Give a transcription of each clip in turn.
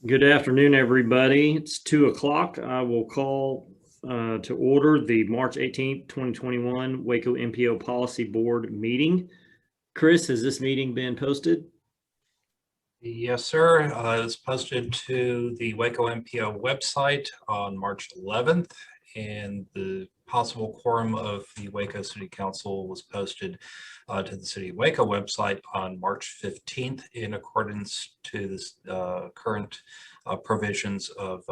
Good afternoon, everybody. It's 2 o'clock. I will call to order the March 18th, 2021 Waco MPO Policy Board meeting. Chris, has this meeting been posted? Yes, sir. It's posted to the Waco MPO website on March 11th, and the possible quorum of the Waco City Council was posted to the City of Waco website on March 15th in accordance to this current provisions of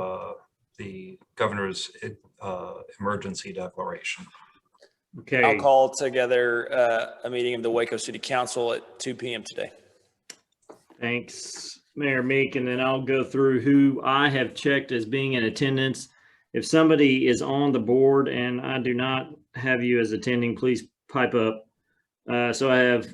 the governor's emergency declaration. Okay. I'll call together a meeting of the Waco City Council at 2 p.m. today. Thanks, Mayor Meek, and then I'll go through who I have checked as being in attendance. If somebody is on the board and I do not have you as attending, please pipe up. So I have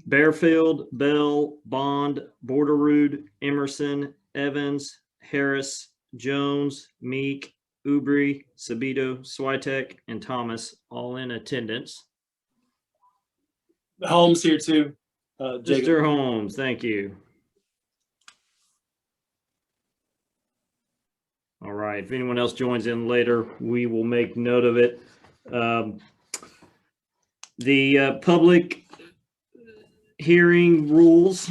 Bearfield, Bell, Bond, Borderud, Emerson, Evans, Harris, Jones, Meek, Ubry, Sabito, Switek, and Thomas all in attendance. Holmes here too. Mr. Holmes, thank you. All right, if anyone else joins in later, we will make note of it. The public hearing rules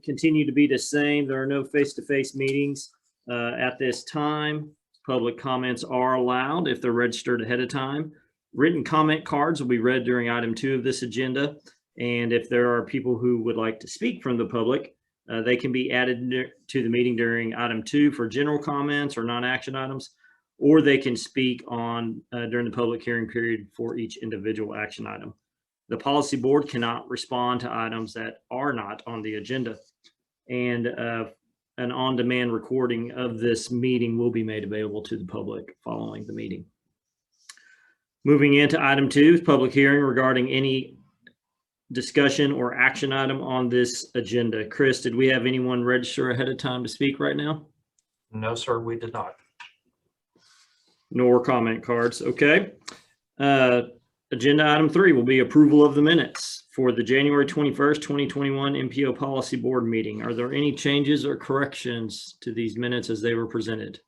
continue to be the same. There are no face-to-face meetings at this time. Public comments are allowed if they're registered ahead of time. Written comment cards will be read during item 2 of this agenda. And if there are people who would like to speak from the public, they can be added to the meeting during item 2 for general comments or non-action items, or they can speak on during the public hearing period for each individual action item. The policy board cannot respond to items that are not on the agenda, and an on-demand recording of this meeting will be made available to the public following the meeting. Moving into item 2, public hearing regarding any discussion or action item on this agenda. Chris, did we have anyone register ahead of time to speak right now? No, sir, we did not. Nor comment cards. Okay. Agenda item 3 will be approval of the minutes for the January 21st, 2021 MPO Policy Board meeting. Are there any changes or corrections to these minutes as they were presented?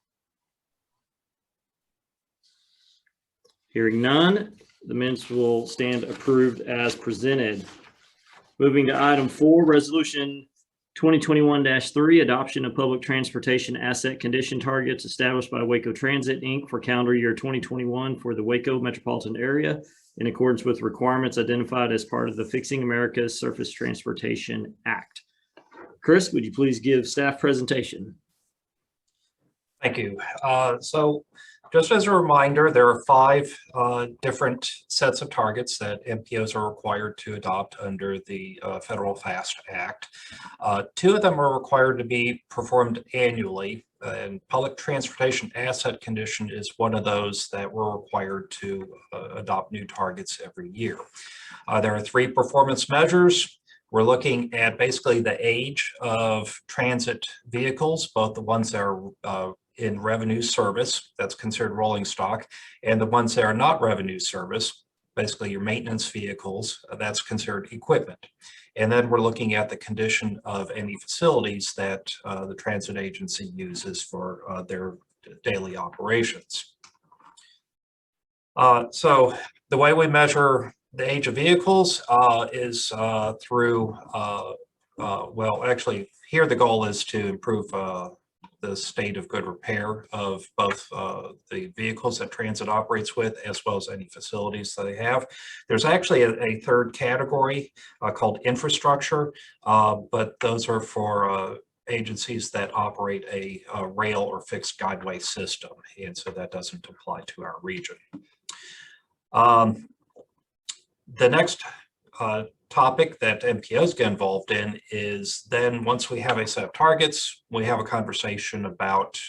Hearing none, the minutes will stand approved as presented. Moving to item 4, resolution 2021-3, adoption of public transportation asset condition targets established by Waco Transit, Inc. for calendar year 2021 for the Waco metropolitan area in accordance with requirements identified as part of the Fixing America's Surface Transportation Act. Chris, would you please give staff presentation? Thank you. So just as a reminder, there are 5 different sets of targets that MPOs are required to adopt under the Federal FAST Act. 2 of them are required to be performed annually, and public transportation asset condition is one of those that we're required to adopt new targets every year. There are 3 performance measures. We're looking at basically the age of transit vehicles, both the ones that are in revenue service, that's considered rolling stock, and the ones that are not revenue service, basically your maintenance vehicles, that's considered equipment. And then we're looking at the condition of any facilities that the transit agency uses for their daily operations. So the way we measure the age of vehicles is through, well, actually, here the goal is to improve the state of good repair of both the vehicles that transit operates with, as well as any facilities that they have. There's actually a 3rd category called infrastructure, but those are for agencies that operate a rail or fixed guideway system, and so that doesn't apply to our region. The next topic that MPOs get involved in is then once we have a set of targets, we have a conversation about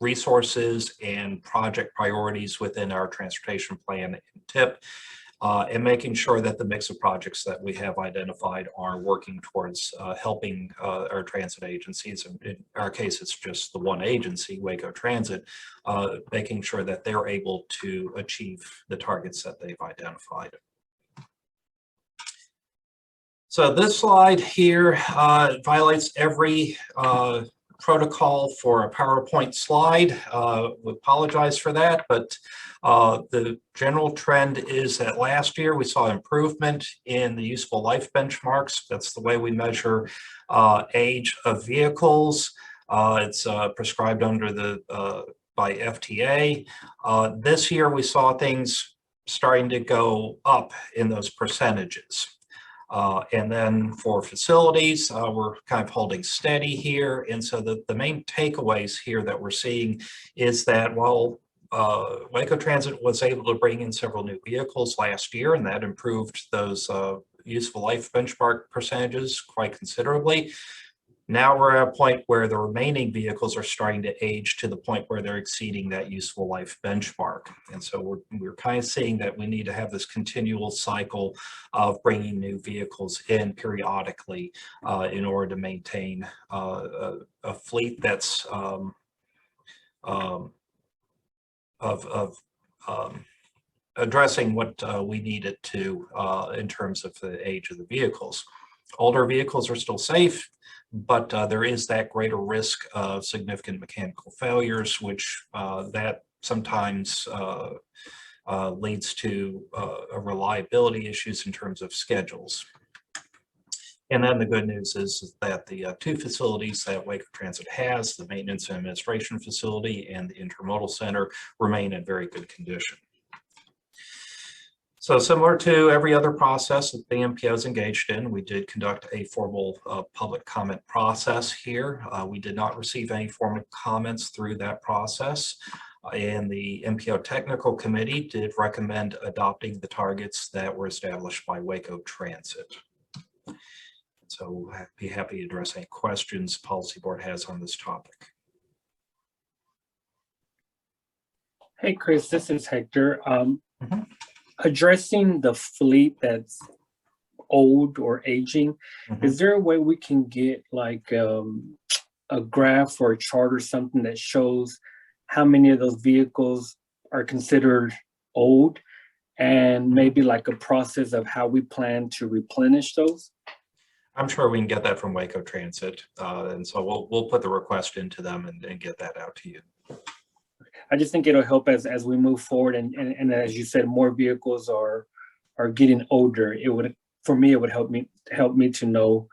resources and project priorities within our transportation plan and TIP, and making sure that the mix of projects that we have identified are working towards helping our transit agencies. In our case, it's just the one agency, Waco Transit, making sure that they're able to achieve the targets that they've identified. So this slide here violates every protocol for a PowerPoint slide. We apologize for that, but the general trend is that last year we saw improvement in the useful life benchmarks. That's the way we measure age of vehicles. It's prescribed under the by FTA. This year we saw things starting to go up in those percentages. And then for facilities, we're kind of holding steady here. And so the main takeaways here that we're seeing is that while Waco Transit was able to bring in several new vehicles last year, and that improved those useful life benchmark percentages quite considerably. Now we're at a point where the remaining vehicles are starting to age to the point where they're exceeding that useful life benchmark. And so we're kind of seeing that we need to have this continual cycle of bringing new vehicles in periodically in order to maintain a fleet that's addressing what we need it to in terms of the age of the vehicles. Older vehicles are still safe, but there is that greater risk of significant mechanical failures, which that sometimes leads to reliability issues in terms of schedules. And then the good news is that the two facilities that Waco Transit has, the maintenance and administration facility and the intermodal center, remain in very good condition. So similar to every other process that the MPO is engaged in, we did conduct a formal public comment process here. We did not receive any formal comments through that process. And the MPO Technical Committee did recommend adopting the targets that were established by Waco Transit. So I'd be happy to address any questions Policy Board has on this topic. Hey, Chris, this is Hector. Addressing the fleet that's old or aging, is there a way we can get like a graph or a chart or something that shows how many of those vehicles are considered old and maybe like a process of how we plan to replenish those? I'm sure we can get that from Waco Transit. And so we'll put the request into them and get that out to you. I just think it'll help as we move forward, and as you said, more vehicles are getting older. It would, for me, it would help me to know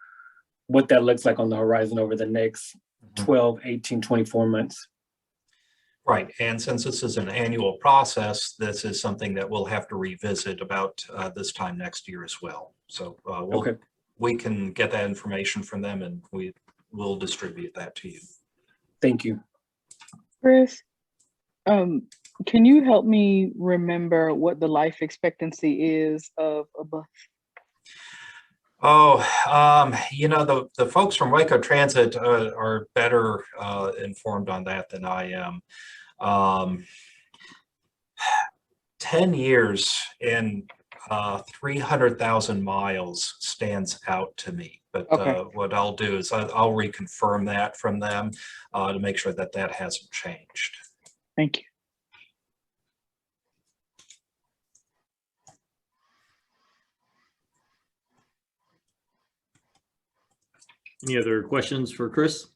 what that looks like on the horizon over the next 12, 18, 24 months. Right, and since this is an annual process, this is something that we'll have to revisit about this time next year as well. So we can get that information from them and we will distribute that to you. Thank you. Chris, can you help me remember what the life expectancy is of a bus? Oh, you know, the folks from Waco Transit are better informed on that than I am. 10 years and 300,000 miles stands out to me. But what I'll do is I'll reconfirm that from them to make sure that that hasn't changed. Thank you. Any other questions for Chris?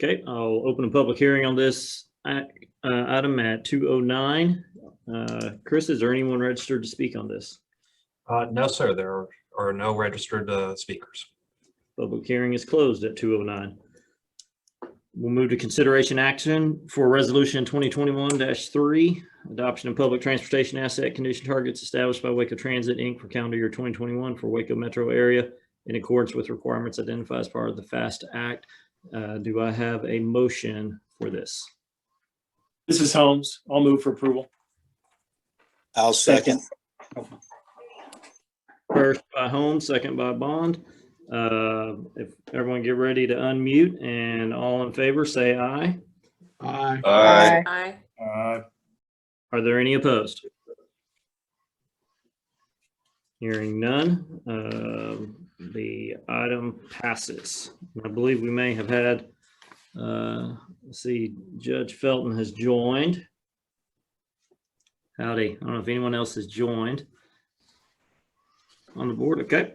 Okay, I'll open a public hearing on this item at 2:09. Chris, is there anyone registered to speak on this? No, sir, there are no registered speakers. Public hearing is closed at 2:09. We'll move to consideration action for resolution 2021-3, adoption of public transportation asset condition targets established by Waco Transit, Inc. for calendar year 2021 for Waco metro area in accordance with requirements identified as part of the FAST Act. Do I have a motion for this? This is Holmes. I'll move for approval. I'll second. First by Holmes, second by Bond. If everyone get ready to unmute and all in favor, say aye. Aye. Aye. Aye. Are there any opposed? Hearing none, the item passes. I believe we may have had, let's see, Judge Felton has joined. Howdy. I don't know if anyone else has joined on the board. Okay.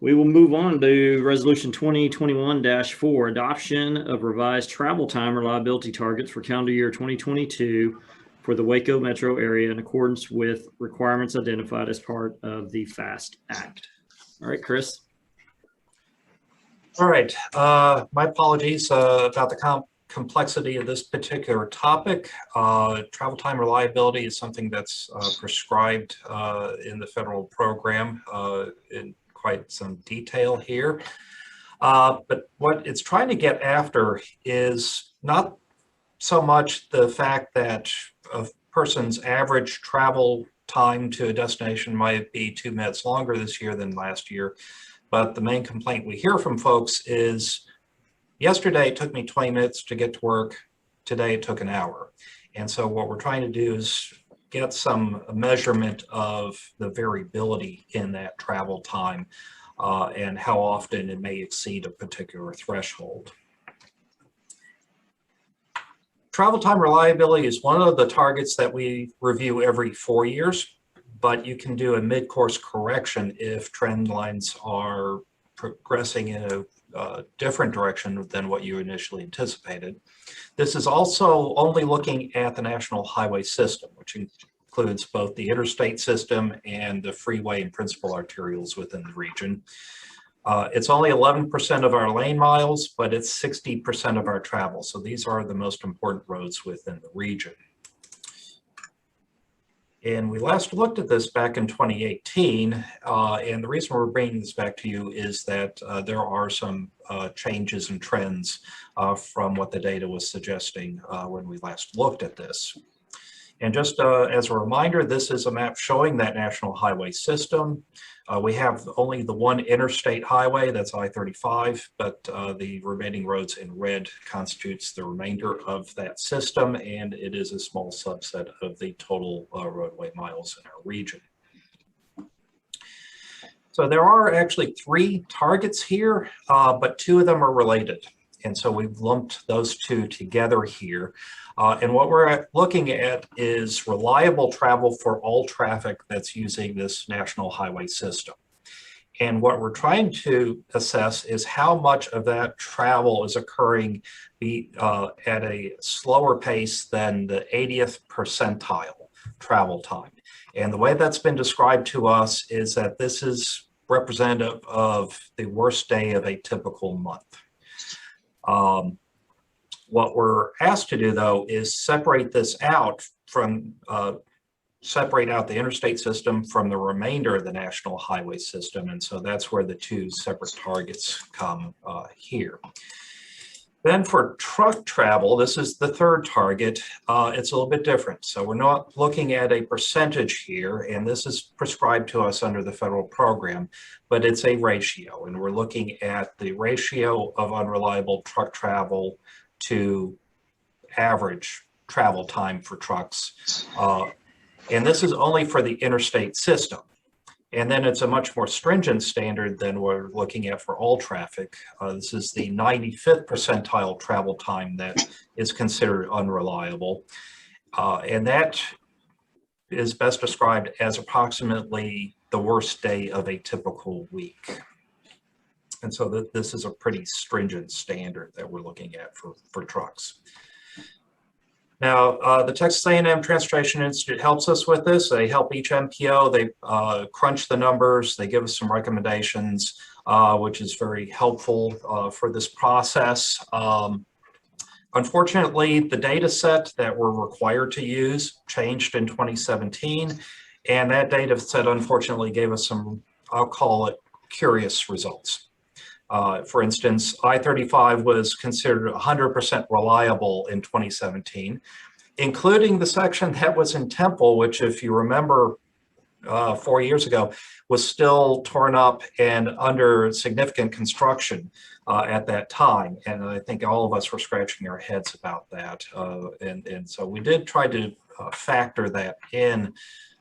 We will move on to Resolution 2021-4, adoption of revised travel time reliability targets for calendar year 2022 for the Waco metro area in accordance with requirements identified as part of the FAST Act. All right, Chris. All right, my apologies about the complexity of this particular topic. Travel time reliability is something that's prescribed in the federal program in quite some detail here. But what it's trying to get after is not so much the fact that a person's average travel time to a destination might be 2 minutes longer this year than last year. But the main complaint we hear from folks is, yesterday it took me 20 minutes to get to work, today it took an hour. And so what we're trying to do is get some measurement of the variability in that travel time and how often it may exceed a particular threshold. Travel time reliability is one of the targets that we review every 4 years. But you can do a mid-course correction if trend lines are progressing in a different direction than what you initially anticipated. This is also only looking at the national highway system, which includes both the interstate system and the freeway and principal arterials within the region. It's only 11% of our lane miles, but it's 60% of our travel. So these are the most important roads within the region. And we last looked at this back in 2018, and the reason we're bringing this back to you is that there are some changes and trends from what the data was suggesting when we last looked at this. And just as a reminder, this is a map showing that national highway system. We have only the one interstate highway, that's I-35, but the remaining roads in red constitutes the remainder of that system, and it is a small subset of the total roadway miles in our region. So there are actually 3 targets here, but 2 of them are related. And so we've lumped those 2 together here. And what we're looking at is reliable travel for all traffic that's using this national highway system. And what we're trying to assess is how much of that travel is occurring at a slower pace than the 80th percentile travel time. And the way that's been described to us is that this is representative of the worst day of a typical month. What we're asked to do, though, is separate this out from, separate out the interstate system from the remainder of the national highway system. And so that's where the 2 separate targets come here. Then for truck travel, this is the 3rd target. It's a little bit different. So we're not looking at a percentage here, and this is prescribed to us under the federal program, but it's a ratio. And we're looking at the ratio of unreliable truck travel to average travel time for trucks. And this is only for the interstate system. And then it's a much more stringent standard than we're looking at for all traffic. This is the 95th percentile travel time that is considered unreliable. And that is best described as approximately the worst day of a typical week. And so this is a pretty stringent standard that we're looking at for trucks. Now, the Texas A&M Transportation Institute helps us with this. They help each MPO. They crunch the numbers. They give us some recommendations, which is very helpful for this process. Unfortunately, the data set that we're required to use changed in 2017. And that data set, unfortunately, gave us some, I'll call it, curious results. For instance, I-35 was considered 100% reliable in 2017, including the section that was in Temple, which, if you remember 4 years ago, was still torn up and under significant construction at that time. And I think all of us were scratching our heads about that. And so we did try to factor that in.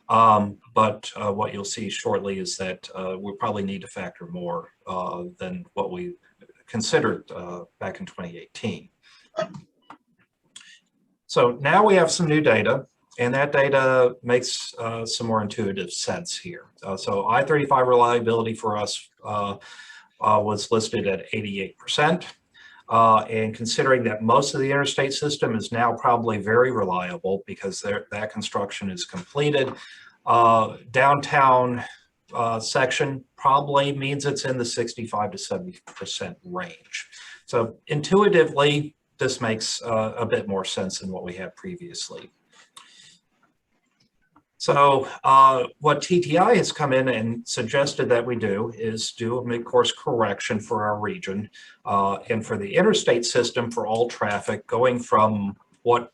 But what you'll see shortly is that we probably need to factor more than what we considered back in 2018. So now we have some new data. And that data makes some more intuitive sense here. So I-35 reliability for us was listed at 88%. And considering that most of the interstate system is now probably very reliable because that construction is completed, downtown section probably means it's in the 65 to 70% range. So intuitively, this makes a bit more sense than what we had previously. So what TTI has come in and suggested that we do is do a mid-course correction for our region and for the interstate system for all traffic going from what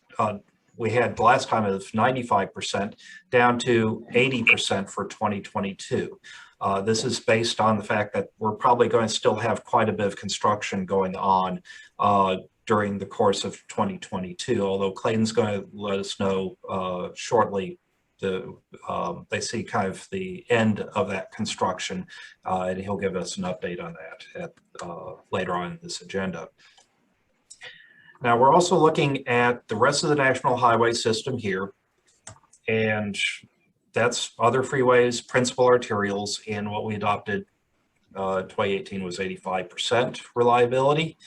we had last time of 95% down to 80% for 2022. This is based on the fact that we're probably going to still have quite a bit of construction going on during the course of 2022, although Clayton's going to let us know shortly they see kind of the end of that construction, and he'll give us an update on that later on in this agenda. Now, we're also looking at the rest of the national highway system here, and that's other freeways, principal arterials, and what we adopted 2018 was 85% reliability.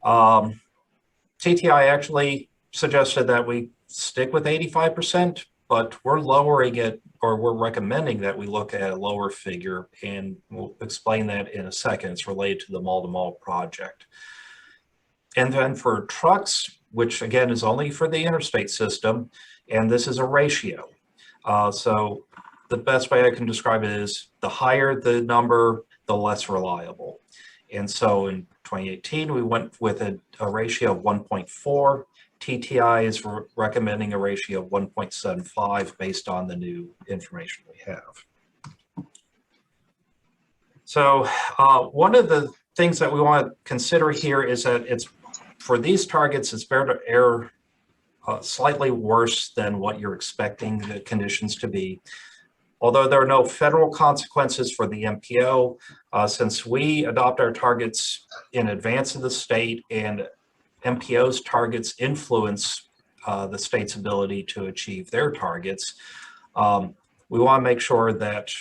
TTI actually suggested that we stick with 85%, but we're lowering it, or we're recommending that we look at a lower figure, and we'll explain that in a second. It's related to the mall-to-mall project. And then for trucks, which again is only for the interstate system, and this is a ratio. So the best way I can describe it is the higher the number, the less reliable. And so in 2018, we went with a ratio of 1.4. TTI is recommending a ratio of 1.75 based on the new information we have. So one of the things that we want to consider here is that it's for these targets, it's better to err slightly worse than what you're expecting the conditions to be. Although there are no federal consequences for the MPO, since we adopt our targets in advance of the state and MPO's targets influence the state's ability to achieve their targets, we want to make sure that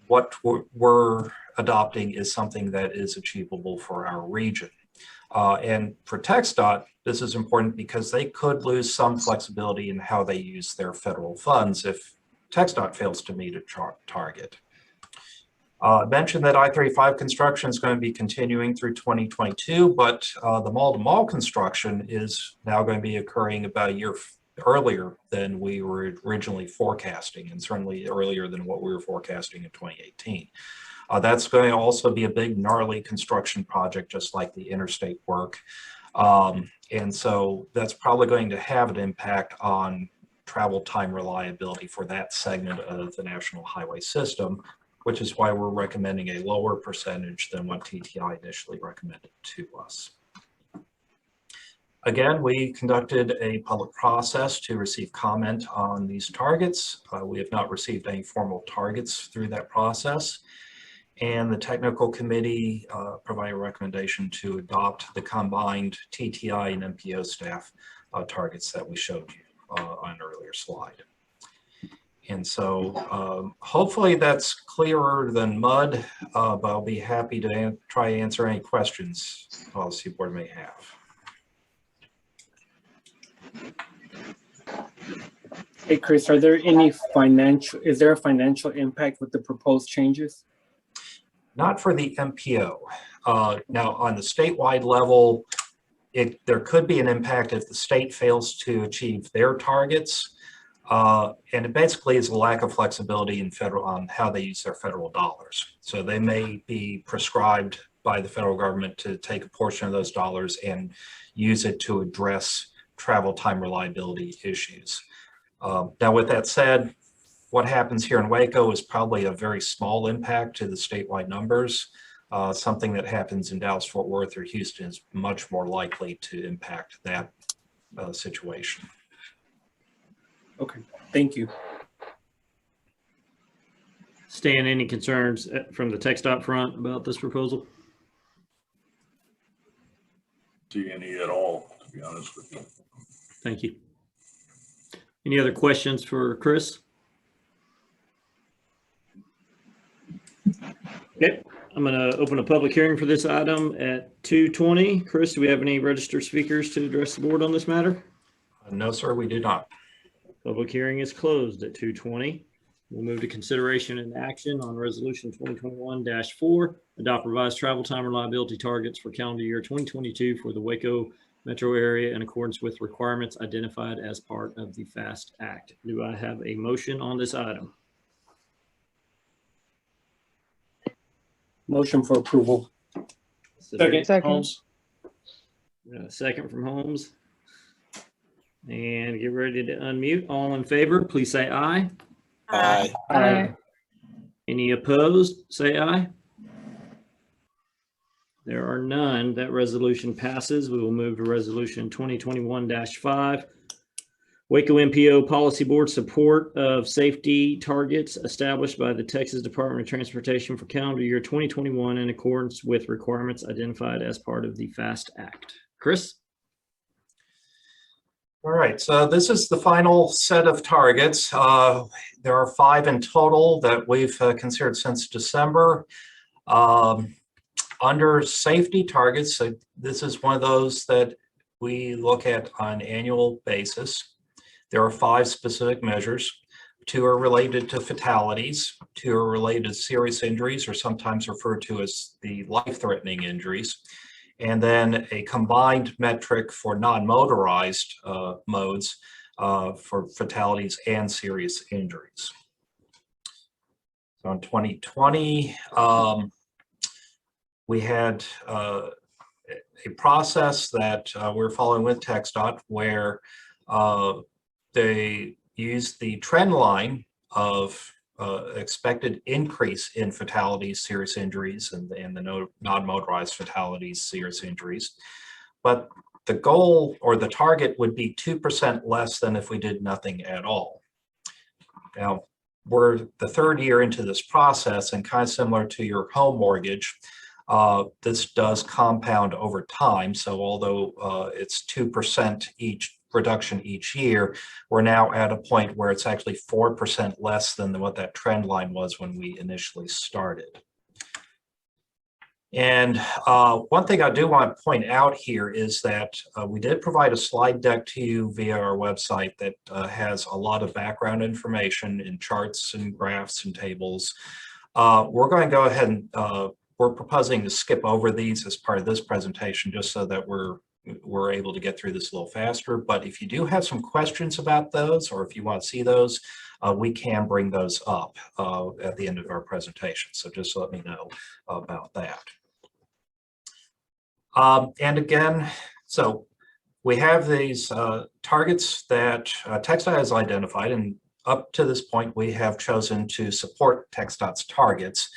what we're adopting is something that is achievable for our region. And for TxDOT, this is important because they could lose some flexibility in how they use their federal funds if TxDOT fails to meet a target. Mentioned that I-35 construction is going to be continuing through 2022, but the mall-to-mall construction is now going to be occurring about a year earlier than we were originally forecasting, and certainly earlier than what we were forecasting in 2018. That's going to also be a big gnarly construction project, just like the interstate work. And so that's probably going to have an impact on travel time reliability for that segment of the national highway system, which is why we're recommending a lower percentage than what TTI initially recommended to us. Again, we conducted a public process to receive comment on these targets. We have not received any formal targets through that process. And the technical committee provided a recommendation to adopt the combined TTI and MPO staff targets that we showed you on an earlier slide. And so hopefully that's clearer than mud, but I'll be happy to try to answer any questions the policy board may have. Hey, Chris, are there any is there a financial impact with the proposed changes? Not for the MPO. Now on the statewide level, there could be an impact if the state fails to achieve their targets. And it basically is a lack of flexibility in on how they use their federal dollars. So they may be prescribed by the federal government to take a portion of those dollars and use it to address travel time reliability issues. Now, with that said, what happens here in Waco is probably a very small impact to the statewide numbers. Something that happens in Dallas, Fort Worth, or Houston is much more likely to impact that situation. Okay, thank you. Stan, any concerns from the TxDOT front about this proposal? See any at all, to be honest with you. Thank you. Any other questions for Chris? Okay, I'm going to open a public hearing for this item at 2:20. Chris, do we have any registered speakers to address the board on this matter? No, sir, we do not. Public hearing is closed at 2:20. We'll move to consideration and action on resolution 2021-4, adopt revised travel time reliability targets for calendar year 2022 for the Waco metro area in accordance with requirements identified as part of the FAST Act. Do I have a motion on this item? Motion for approval. Second, Second. Holmes. Second from Holmes. And get ready to unmute. All in favor, please say aye. Aye. Aye. Any opposed, say aye. There are none. That resolution passes. We will move to resolution 2021-5. Waco MPO Policy Board support of safety targets established by the Texas Department of Transportation for calendar year 2021 in accordance with requirements identified as part of the FAST Act. Chris? All right, so this is the final set of targets. There are 5 in total that we've considered since December. Under safety targets, this is one of those that we look at on an annual basis. There are 5 specific measures. 2 are related to fatalities, 2 are related to serious injuries, or sometimes referred to as the life-threatening injuries, and then a combined metric for non-motorized modes for fatalities and serious injuries. So in 2020, we had a process that we're following with TxDOT where they used the trend line of expected increase in fatalities, serious injuries, and the non-motorized fatalities, serious injuries. But the goal or the target would be 2% less than if we did nothing at all. Now, we're the 3rd year into this process, and kind of similar to your home mortgage, this does compound over time. So although it's 2% each reduction each year, we're now at a point where it's actually 4% less than what that trend line was when we initially started. And one thing I do want to point out here is that we did provide a slide deck to you via our website that has a lot of background information in charts and graphs and tables. We're going to go ahead and we're proposing to skip over these as part of this presentation just so that we're able to get through this a little faster. But if you do have some questions about those, or if you want to see those, we can bring those up at the end of our presentation. So just let me know about that. And again, so we have these targets that TxDOT has identified, and up to this point, we have chosen to support TxDOT's targets.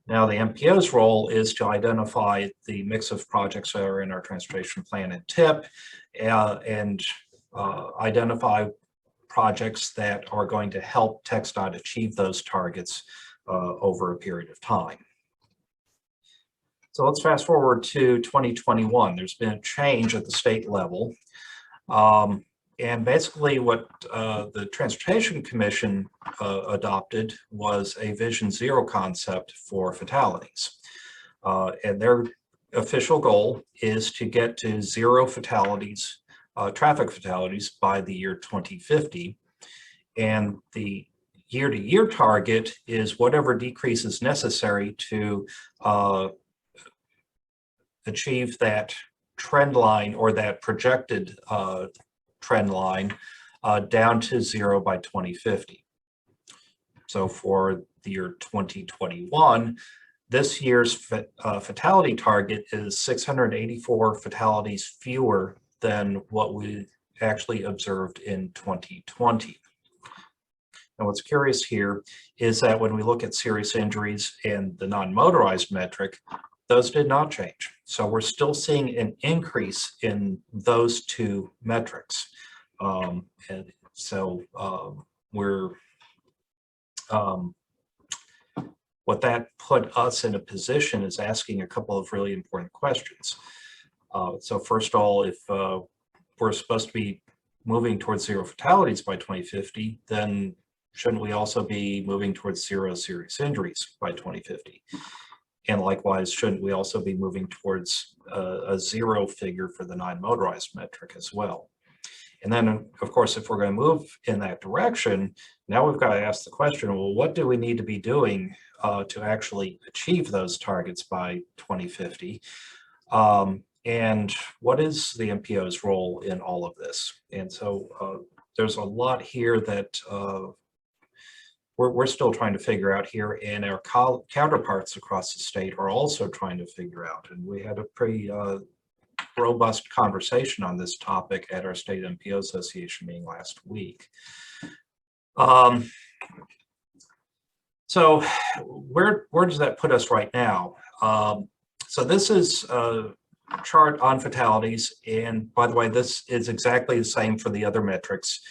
Now, the MPO's role is to identify the mix of projects that are in our transportation plan and TIP, and identify projects that are going to help TxDOT achieve those targets over a period of time. So let's fast forward to 2021. There's been a change at the state level. And basically what the Transportation Commission adopted was a Vision Zero concept for fatalities. And their official goal is to get to 0 fatalities, traffic fatalities by the year 2050. And the year-to-year target is whatever decrease is necessary to achieve that trend line or that projected trend line down to 0 by 2050. So for the year 2021, this year's fatality target is 684 fatalities fewer than what we actually observed in 2020. And what's curious here is that when we look at serious injuries and the non-motorized metric, those did not change. So we're still seeing an increase in those 2 metrics. And so what that put us in a position is asking a couple of really important questions. So first of all, if we're supposed to be moving towards 0 fatalities by 2050, then shouldn't we also be moving towards 0 serious injuries by 2050? And likewise, shouldn't we also be moving towards a 0 figure for the non-motorized metric as well? And then, of course, if we're going to move in that direction, now we've got to ask the question, well, what do we need to be doing to actually achieve those targets by 2050? And what is the MPO's role in all of this? And so there's a lot here that we're still trying to figure out here, and our counterparts across the state are also trying to figure out. And we had a pretty robust conversation on this topic at our State MPO Association meeting last week. So where does that put us right now? So this is a chart on fatalities, and by the way, this is exactly the same for the other metrics.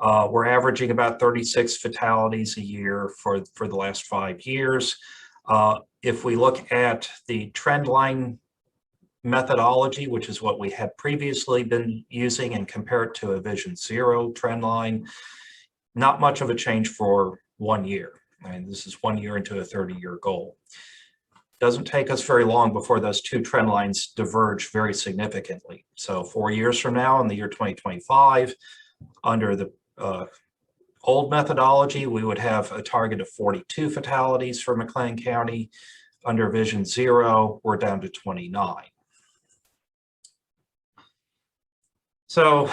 We're averaging about 36 fatalities a year for the last 5 years. If we look at the trend line methodology, which is what we had previously been using, and compare it to a Vision Zero trend line, not much of a change for 1 year. I mean, this is 1 year into a 30-year goal. Doesn't take us very long before those two trend lines diverge very significantly. So 4 years from now, in the year 2025, under the old methodology, we would have a target of 42 fatalities for McLean County. Under Vision Zero, we're down to 29. So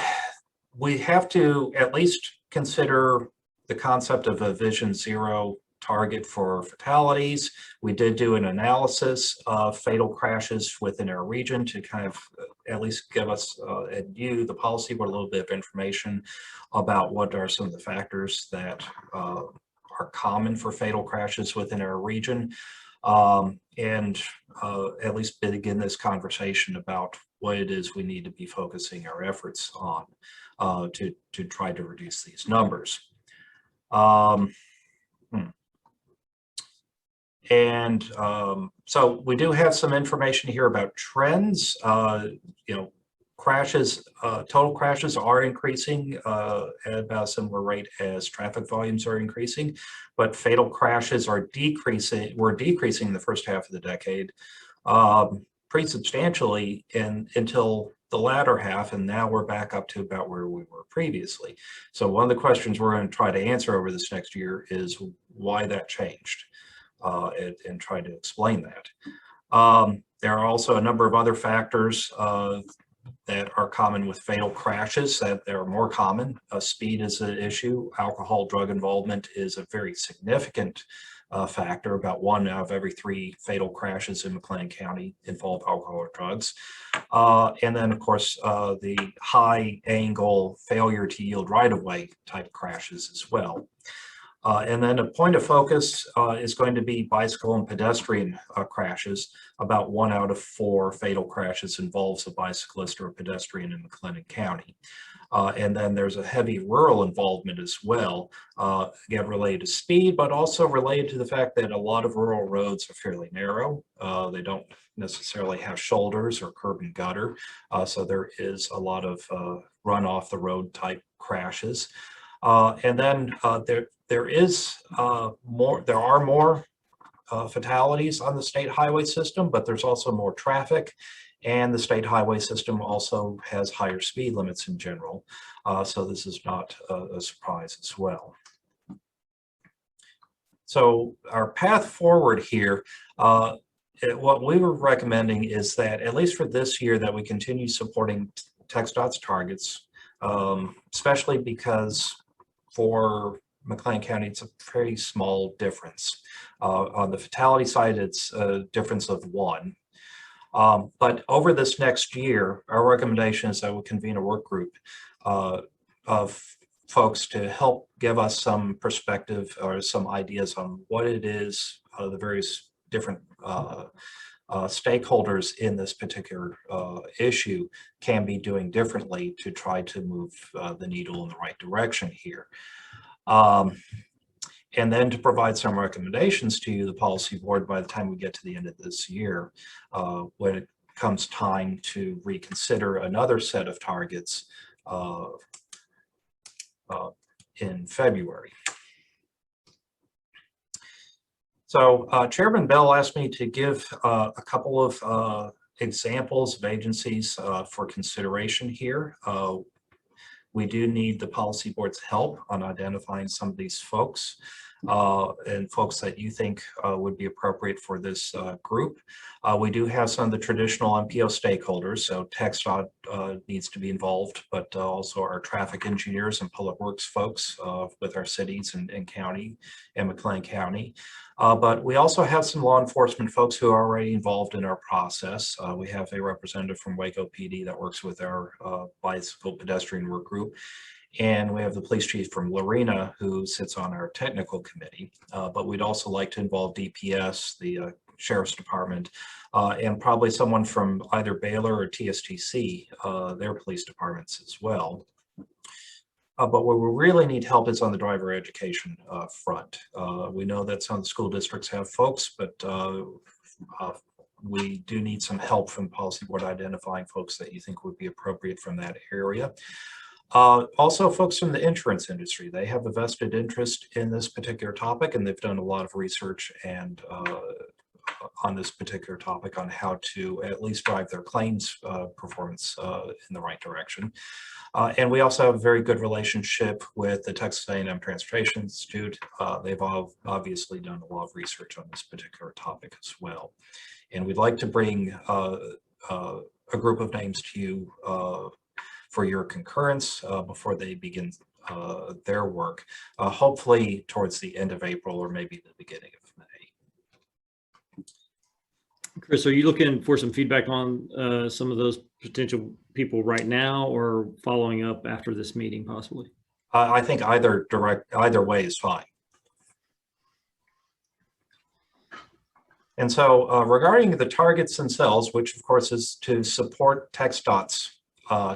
we have to at least consider the concept of a Vision Zero target for fatalities. We did do an analysis of fatal crashes within our region to kind of at least give us and you, the policy board, a little bit of information about what are some of the factors that are common for fatal crashes within our region, and at least begin this conversation about what it is we need to be focusing our efforts on to try to reduce these numbers. So we do have some information here about trends. Crashes, total crashes are increasing at about a similar rate as traffic volumes are increasing, but fatal crashes are decreasing. Were decreasing in the first half of the decade pretty substantially until the latter half, and now we're back up to about where we were previously. So one of the questions we're going to try to answer over this next year is why that changed, and try to explain that. There are also a number of other factors that are common with fatal crashes that are more common. Speed is an issue. Alcohol, drug involvement is a very significant factor. About 1 out of every 3 fatal crashes in McLean County involve alcohol or drugs. And then, of course, the high angle failure to yield right-of-way type crashes as well. And then a point of focus is going to be bicycle and pedestrian crashes. About 1 out of 4 fatal crashes involves a bicyclist or a pedestrian in McLennan County. And then there's a heavy rural involvement as well, again, related to speed, but also related to the fact that a lot of rural roads are fairly narrow. They don't necessarily have shoulders or curb and gutter. So there is a lot of run off the road type crashes. And then there are more fatalities on the state highway system, but there's also more traffic, and the state highway system also has higher speed limits in general. So this is not a surprise as well. So our path forward here, what we were recommending is that, at least for this year, that we continue supporting TxDOT's targets, especially because for McLean County, it's a pretty small difference. On the fatality side, it's a difference of 1. But over this next year, our recommendation is that we convene a work group of folks to help give us some perspective or some ideas on what it is the various different stakeholders in this particular issue can be doing differently to try to move the needle in the right direction here. And then to provide some recommendations to you, the policy board, by the time we get to the end of this year, when it comes time to reconsider another set of targets in February. So Chairman Bell asked me to give a couple of examples of agencies for consideration here. We do need the policy board's help on identifying some of these folks and folks that you think would be appropriate for this group. We do have some of the traditional MPO stakeholders, so TxDOT needs to be involved, but also our traffic engineers and public works folks with our cities and county and McLean County. But we also have some law enforcement folks who are already involved in our process. We have a representative from Waco PD that works with our bicycle pedestrian work group. And we have the police chief from Lorena who sits on our technical committee. But we'd also like to involve DPS, the Sheriff's Department, and probably someone from either Baylor or TSTC, their police departments as well. But where we really need help is on the driver education front. We know that some of the school districts have folks, but we do need some help from the policy board identifying folks that you think would be appropriate from that area. Also, folks from the insurance industry, they have a vested interest in this particular topic, and they've done a lot of research and on this particular topic on how to at least drive their claims performance in the right direction. And we also have a very good relationship with the Texas A&M Transportation Institute. They've obviously done a lot of research on this particular topic as well. And we'd like to bring a group of names to you for your concurrence before they begin their work, hopefully towards the end of April or maybe the beginning of May. Chris, are you looking for some feedback on some of those potential people right now or following up after this meeting possibly? I think either way is fine. And so regarding the targets themselves, which of course is to support TxDOT's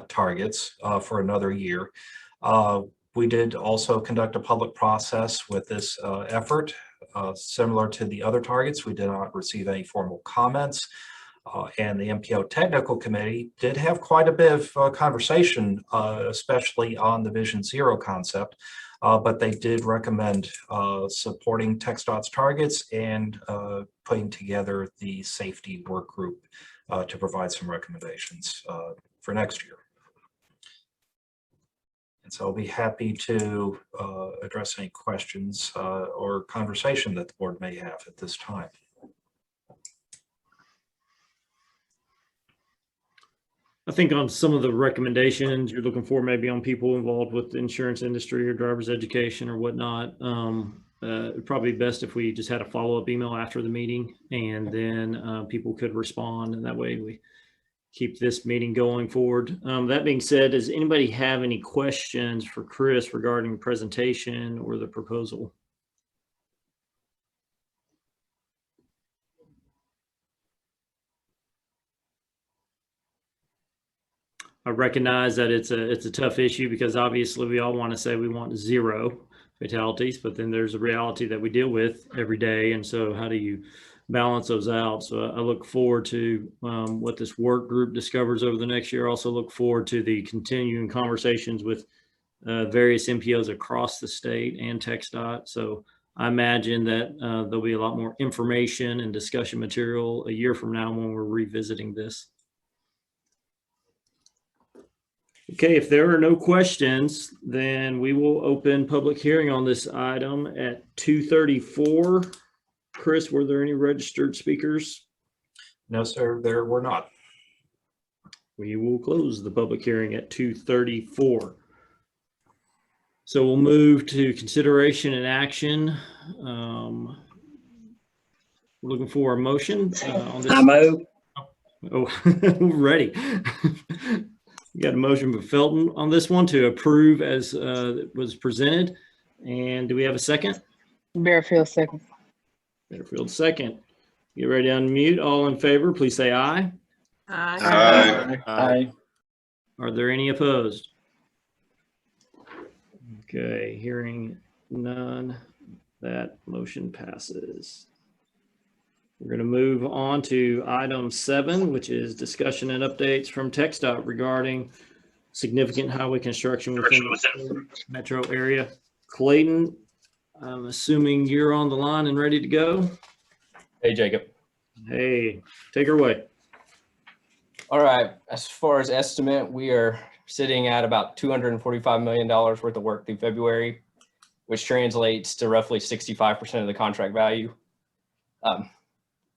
targets for another year, we did also conduct a public process with this effort. Similar to the other targets, we did not receive any formal comments. And the MPO Technical Committee did have quite a bit of conversation, especially on the Vision Zero concept, but they did recommend supporting TxDOT's targets and putting together the safety work group to provide some recommendations for next year. And so I'll be happy to address any questions or conversation that the board may have at this time. I think on some of the recommendations you're looking for, maybe on people involved with the insurance industry or driver's education or whatnot, it'd probably be best if we just had a follow-up email after the meeting, and then people could respond, and that way we keep this meeting going forward. That being said, does anybody have any questions for Chris regarding the presentation or the proposal? I recognize that it's a tough issue because obviously we all want to say we want 0 fatalities, but then there's a reality that we deal with every day. And so how do you balance those out? So I look forward to what this work group discovers over the next year. I also look forward to the continuing conversations with various MPOs across the state and TxDOT. So I imagine that there'll be a lot more information and discussion material a year from now when we're revisiting this. Okay, if there are no questions, then we will open public hearing on this item at 2:34. Chris, were there any registered speakers? No, sir, there were not. We will close the public hearing at 2:34. So we'll move to consideration and action. We're looking for a motion on this. I move. Oh, ready. We got a motion from Felton on this one to approve as was presented. And do we have a second? Bearfield second. Bearfield second. Get ready to unmute. All in favor, please say aye. Aye. Aye. Are there any opposed? Okay, hearing none, that motion passes. We're going to move on to item 7, which is discussion and updates from TxDOT regarding significant highway construction within the metro area. Clayton, I'm assuming you're on the line and ready to go. Hey, Jacob. Hey, take her away. All right. As far as estimate, we are sitting at about $245 million worth of work through February, which translates to roughly 65% of the contract value.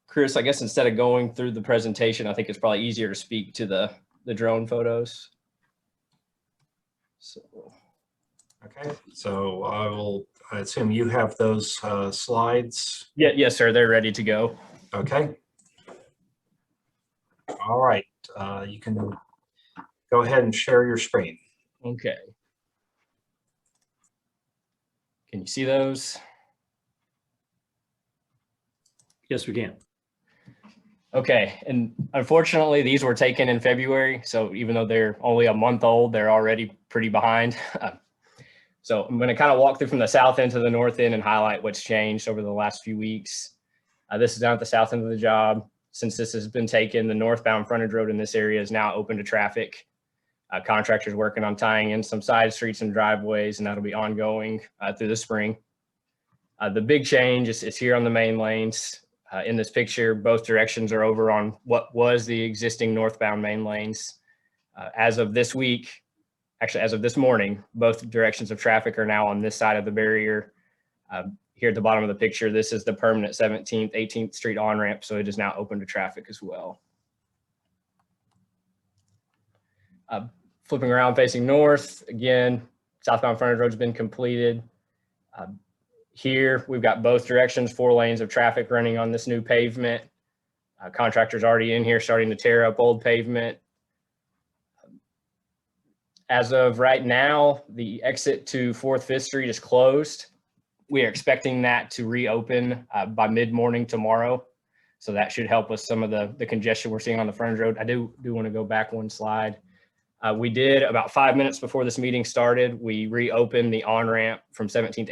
Chris, I guess instead of going through the presentation, I think it's probably easier to speak to the drone photos. So, Okay, so I assume you have those slides. yeah, yes, sir. They're ready to go. Okay. All right, you can go ahead and share your screen. Okay. Can you see those? Yes, we can. Okay, and unfortunately, these were taken in February, so even though they're only a month old, they're already pretty behind. So I'm going to kind of walk through from the south end to the north end and highlight what's changed over the last few weeks. This is down at the south end of the job. Since this has been taken, the northbound frontage road in this area is now open to traffic. Contractors working on tying in some side streets and driveways, and that'll be ongoing through the spring. The big change is here on the main lanes. In this picture, both directions are over on what was the existing northbound main lanes. As of this week, actually as of this morning, both directions of traffic are now on this side of the barrier. Here at the bottom of the picture, this is the permanent 17th, 18th Street on-ramp, so it is now open to traffic as well. Flipping around facing north, again, southbound frontage road has been completed. Here, we've got both directions, 4 lanes of traffic running on this new pavement. Contractors already in here starting to tear up old pavement. As of right now, the exit to 4th, 5th Street is closed. We are expecting that to reopen by mid-morning tomorrow. So that should help with some of the congestion we're seeing on the frontage road. I do want to go back one slide. We did about 5 minutes before this meeting started. We reopened the on-ramp from 17th,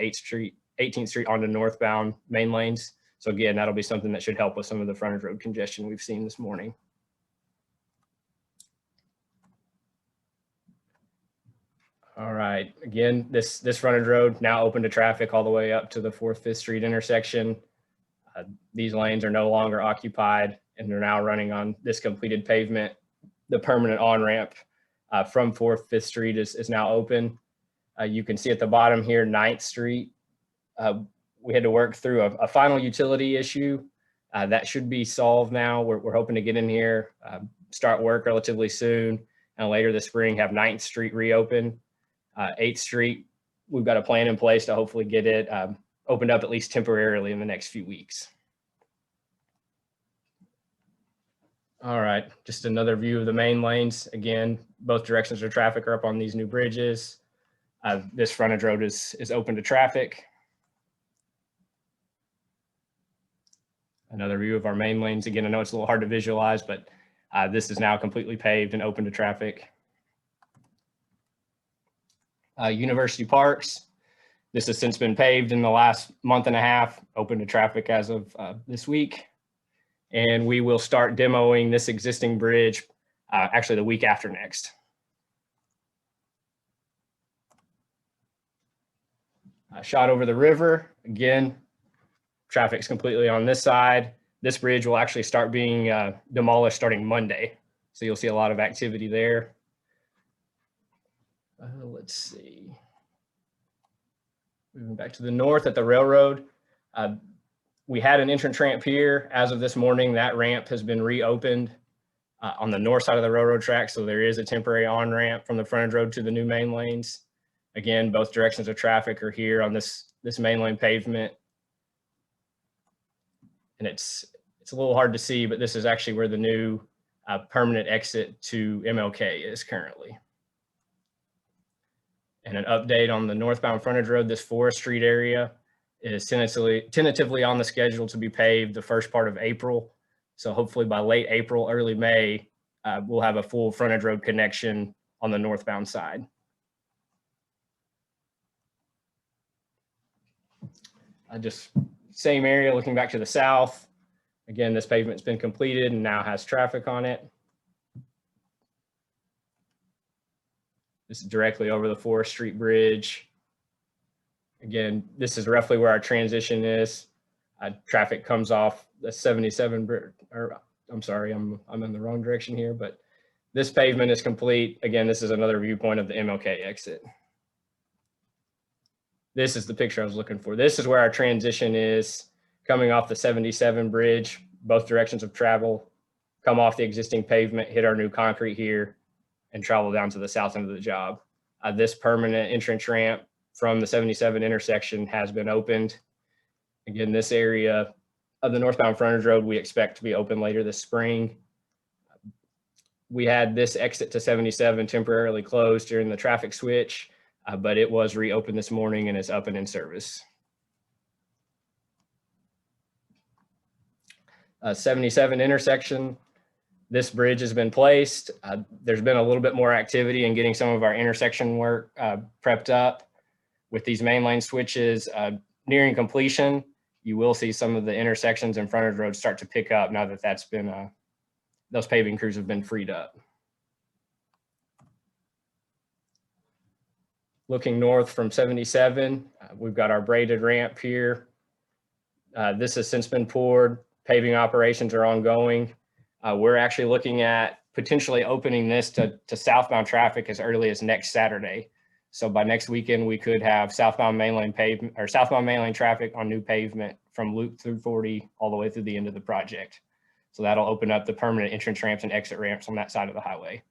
18th Street onto northbound main lanes. So again, that'll be something that should help with some of the frontage road congestion we've seen this morning. All right, again, this frontage road now open to traffic all the way up to the 4th, 5th Street intersection. These lanes are no longer occupied and they're now running on this completed pavement. The permanent on-ramp from 4th, 5th Street is now open. You can see at the bottom here, 9th Street. We had to work through a final utility issue. That should be solved now. We're hoping to get in here, start work relatively soon, and later this spring have 9th Street reopen. 8th Street, we've got a plan in place to hopefully get it opened up at least temporarily in the next few weeks. All right, just another view of the main lanes. Again, both directions of traffic are up on these new bridges. This frontage road is open to traffic. Another view of our main lanes. Again, I know it's a little hard to visualize, but this is now completely paved and open to traffic. University Parks. This has since been paved in the last month and a half, open to traffic as of this week. And we will start demoing this existing bridge actually the week after next. Shot over the river. Again, traffic's completely on this side. This bridge will actually start being demolished starting Monday. So you'll see a lot of activity there. Let's see. Moving back to the north at the railroad. We had an entrance ramp here. As of this morning, that ramp has been reopened on the north side of the railroad track. So there is a temporary on-ramp from the frontage road to the new main lanes. Again, both directions of traffic are here on this main lane pavement. And it's a little hard to see, but this is actually where the new permanent exit to MLK is currently. And an update on the northbound frontage road, this Forest Street area is tentatively on the schedule to be paved the first part of April. So hopefully by late April, early May, we'll have a full frontage road connection on the northbound side. Just same area, looking back to the south. Again, this pavement's been completed and now has traffic on it. This is directly over the Forest Street Bridge. Again, this is roughly where our transition is. Traffic comes off the 77, or I'm sorry, I'm in the wrong direction here, but this pavement is complete. Again, this is another viewpoint of the MLK exit. This is the picture I was looking for. This is where our transition is, coming off the 77 bridge, both directions of travel, come off the existing pavement, hit our new concrete here, and travel down to the south end of the job. This permanent entrance ramp from the 77 intersection has been opened. Again, this area of the northbound frontage road we expect to be open later this spring. We had this exit to 77 temporarily closed during the traffic switch, but it was reopened this morning and is up and in service. 77 intersection, this bridge has been placed. There's been a little bit more activity in getting some of our intersection work prepped up. With these main lane switches nearing completion, you will see some of the intersections and frontage roads start to pick up now that that's been, those paving crews have been freed up. Looking north from 77, we've got our braided ramp here. This has since been poured. Paving operations are ongoing. We're actually looking at potentially opening this to southbound traffic as early as next Saturday. So by next weekend, we could have southbound main lane pavement or southbound main lane traffic on new pavement from Loop through 40 all the way through the end of the project. So that'll open up the permanent entrance ramps and exit ramps on that side of the highway.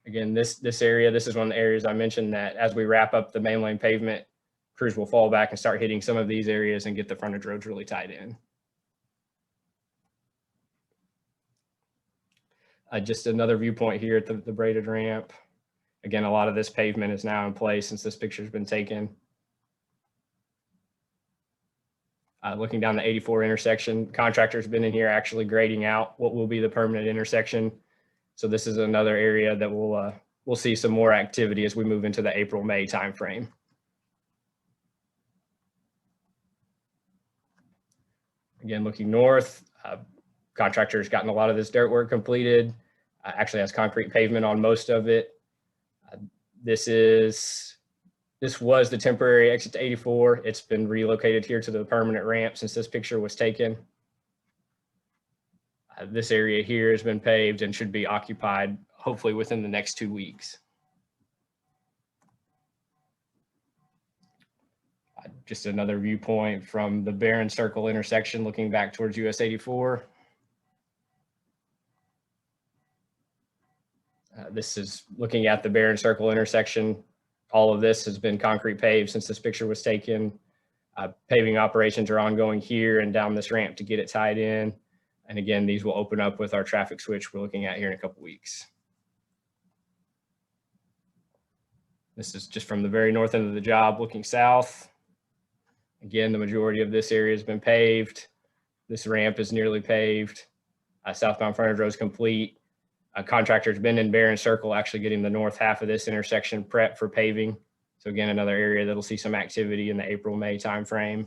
Again, this area, this is one of the areas I mentioned that as we wrap up the main lane pavement, crews will fall back and start hitting some of these areas and get the frontage roads really tied in. Just another viewpoint here at the braided ramp. Again, a lot of this pavement is now in place since this picture's been taken. Looking down the 84 intersection, contractor's been in here actually grading out what will be the permanent intersection. So this is another area that we'll see some more activity as we move into the April-May timeframe. Again, looking north, contractor's gotten a lot of this dirt work completed, actually has concrete pavement on most of it. This was the temporary exit to 84. It's been relocated here to the permanent ramp since this picture was taken. This area here has been paved and should be occupied hopefully within the next 2 weeks. Just another viewpoint from the Barron Circle intersection looking back towards US 84. This is looking at the Barron Circle intersection. All of this has been concrete paved since this picture was taken. Paving operations are ongoing here and down this ramp to get it tied in. And again, these will open up with our traffic switch we're looking at here in a couple weeks. This is just from the very north end of the job looking south. Again, the majority of this area has been paved. This ramp is nearly paved. Southbound frontage road is complete. Contractor's been in Barron Circle actually getting the north half of this intersection prepped for paving. So again, another area that'll see some activity in the April-May timeframe.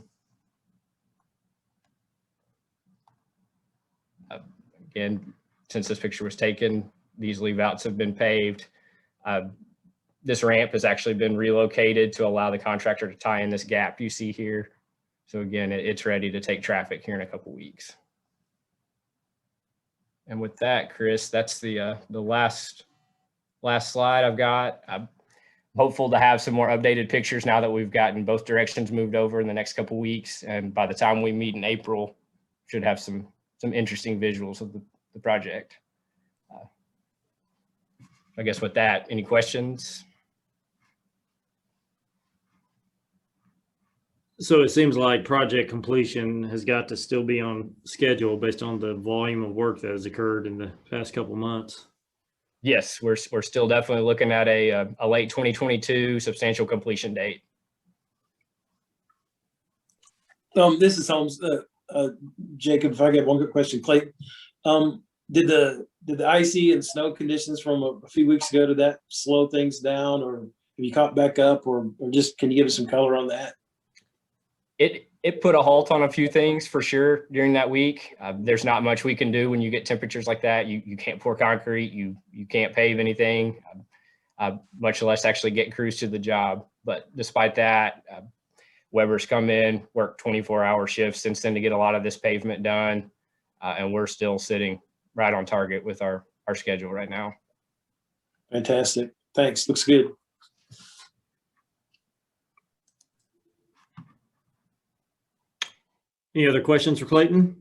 Again, since this picture was taken, these leave outs have been paved. This ramp has actually been relocated to allow the contractor to tie in this gap you see here. So again, it's ready to take traffic here in a couple weeks. And with that, Chris, that's the last slide I've got. I'm hopeful to have some more updated pictures now that we've gotten both directions moved over in the next couple weeks. And by the time we meet in April, should have some interesting visuals of the project. I guess with that, any questions? So it seems like project completion has got to still be on schedule based on the volume of work that has occurred in the past couple months. Yes, we're still definitely looking at a late 2022 substantial completion date. This is Holmes. Jacob, if I get one quick question, Clayton, did the icy and snow conditions from a few weeks ago, did that slow things down, or have you caught back up, or just can you give us some color on that? It put a halt on a few things for sure during that week. There's not much we can do when you get temperatures like that. You can't pour concrete, you can't pave anything. much less actually get crews to the job. But despite that, Weber's come in, work 24-hour shifts since then to get a lot of this pavement done. And we're still sitting right on target with our schedule right now. Fantastic. Thanks. Looks good. Any other questions for Clayton?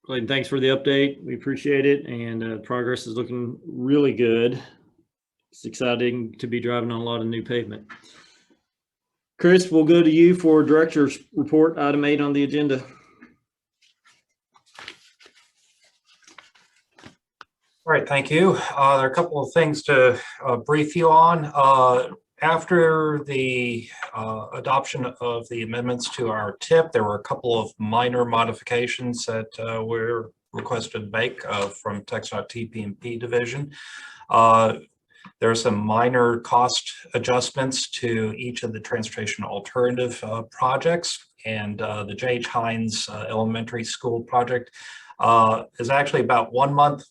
Clayton, thanks for the update. We appreciate it. And progress is looking really good. It's exciting to be driving on a lot of new pavement. Chris, we'll go to you for director's report, item 8 on the agenda. All right, thank you. There are a couple of things to brief you on. After the adoption of the amendments to our TIP, there were a couple of minor modifications that were requested to make from TxDOT TPMP division. There are some minor cost adjustments to each of the transportation alternative projects, and the J.H. Hines Elementary School project is actually about 1 month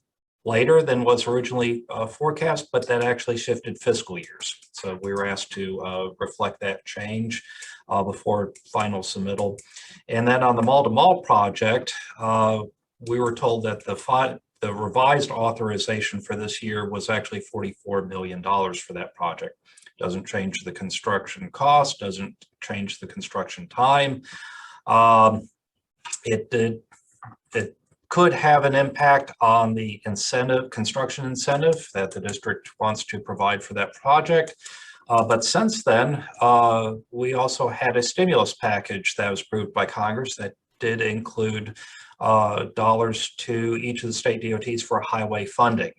later than was originally forecast, but that actually shifted fiscal years. So we were asked to reflect that change before final submittal. And then on the mall-to-mall project, we were told that the revised authorization for this year was actually $44 million for that project. Doesn't change the construction cost, doesn't change the construction time. It could have an impact on the construction incentive that the district wants to provide for that project. But since then, we also had a stimulus package that was approved by Congress that did include dollars to each of the state DOTs for highway funding.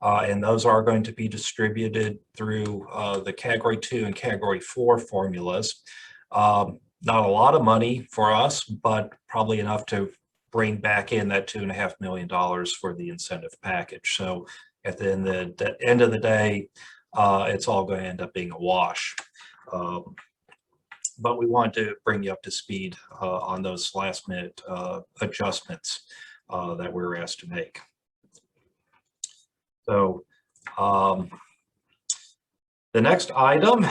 And those are going to be distributed through the Category 2 and Category 4 formulas. Not a lot of money for us, but probably enough to bring back in that $2.5 million for the incentive package. So at the end of the day, it's all going to end up being a wash. But we wanted to bring you up to speed on those last minute adjustments that we were asked to make. So the next item,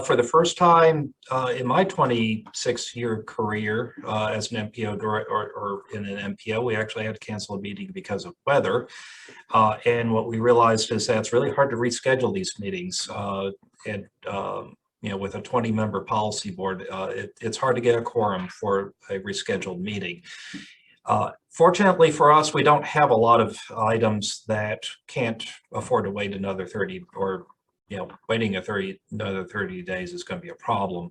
for the first time in my 26-year career as an MPO or in an MPO, we actually had to cancel a meeting because of weather. And what we realized is that it's really hard to reschedule these meetings. You know, with a 20-member policy board, it's hard to get a quorum for a rescheduled meeting. Fortunately for us, we don't have a lot of items that can't afford to wait another 30 or waiting another 30 days is going to be a problem.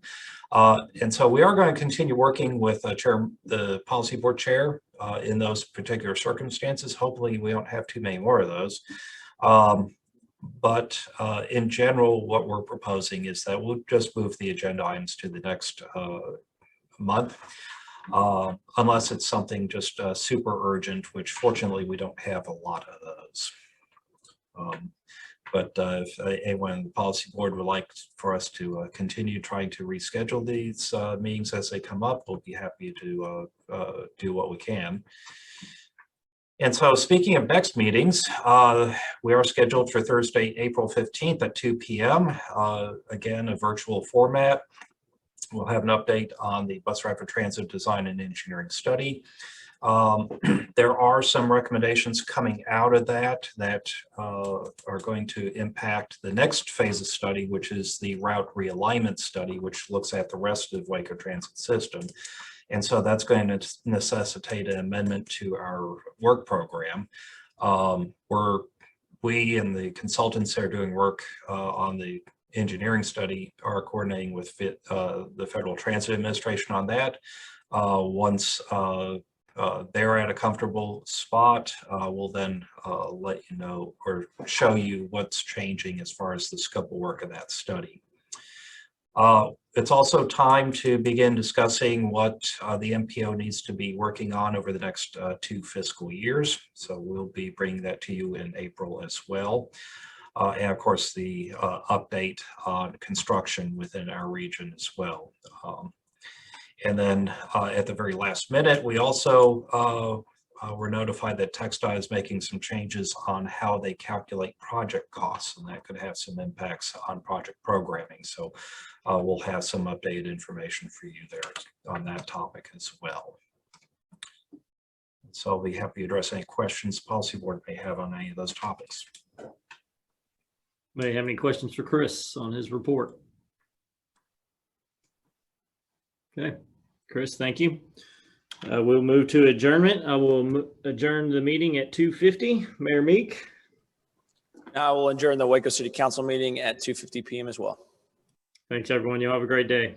And so we are going to continue working with the policy board chair in those particular circumstances. Hopefully we don't have too many more of those. But in general, what we're proposing is that we'll just move the agenda items to the next month, unless it's something just super urgent, which fortunately we don't have a lot of those. But if anyone on the policy board would like for us to continue trying to reschedule these meetings as they come up, we'll be happy to do what we can. And so speaking of next meetings, we are scheduled for Thursday, April 15th at 2 p.m. Again, a virtual format. We'll have an update on the bus rapid transit design and engineering study. There are some recommendations coming out of that are going to impact the next phase of study, which is the route realignment study, which looks at the rest of Waco transit system. And so that's going to necessitate an amendment to our work program. We and the consultants that are doing work on the engineering study are coordinating with the Federal Transit Administration on that. Once they're at a comfortable spot, we'll then let you know or show you what's changing as far as the scope of work of that study. It's also time to begin discussing what the MPO needs to be working on over the next 2 fiscal years. So we'll be bringing that to you in April as well. And of course, the update on construction within our region as well. And then at the very last minute, we also we're notified that TxDOT is making some changes on how they calculate project costs, and that could have some impacts on project programming. So we'll have some updated information for you there on that topic as well. So I'll be happy to address any questions the policy board may have on any of those topics. May have any questions for Chris on his report? Okay, Chris, thank you. We'll move to adjournment. I will adjourn the meeting at 2:50. Mayor Meek. I will adjourn the Waco City Council meeting at 2:50 p.m. as well. Thanks, everyone. You have a great day.